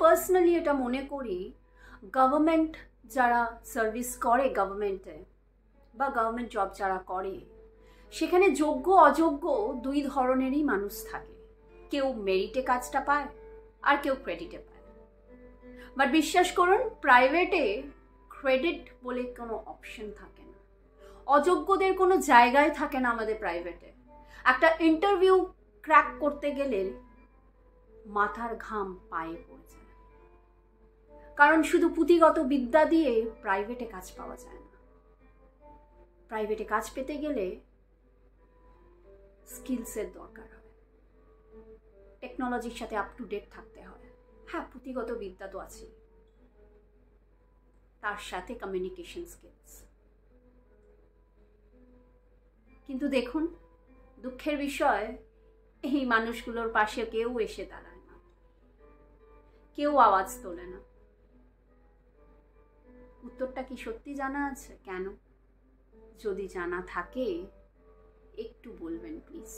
Personally এটা মনে করি, গভর্নমেন্ট যারা সার্ভিস করে গভর্নমেন্টে বা গভর্নমেন্ট জব যারা করে, সেখানে যোগ্য অযোগ্য দুই ধরনেরই মানুষ থাকে। কেউ মেরিটে কাজটা পায় আর কেউ ক্রেডিটে পায়। বাট বিশ্বাস করুন, প্রাইভেটে ক্রেডিট বলে কোনো অপশন থাকে না, অযোগ্যদের কোনো জায়গায় থাকে না। আমাদের প্রাইভেটে একটা ইন্টারভিউ ক্র্যাক করতে গেলে মাথার ঘাম পায়ে পড়ে যায়, কারণ শুধু পুঁথিগত বিদ্যা দিয়ে প্রাইভেটে কাজ পাওয়া যায় না। প্রাইভেটে কাজ পেতে গেলে স্কিলসের দরকার হয়, টেকনোলজির সাথে আপ টু ডেট থাকতে হয়। হ্যাঁ, পুঁথিগত বিদ্যা তো আছে, তার সাথে কমিউনিকেশন স্কিলস। কিন্তু দেখুন, দুঃখের বিষয়, এই মানুষগুলোর পাশে কেউ এসে দাঁড়ায় না, কেউ আওয়াজ তোলে না। উত্তরটা কি সত্যি জানা আছে? কেন? যদি জানা থাকে একটু বলবেন প্লিজ।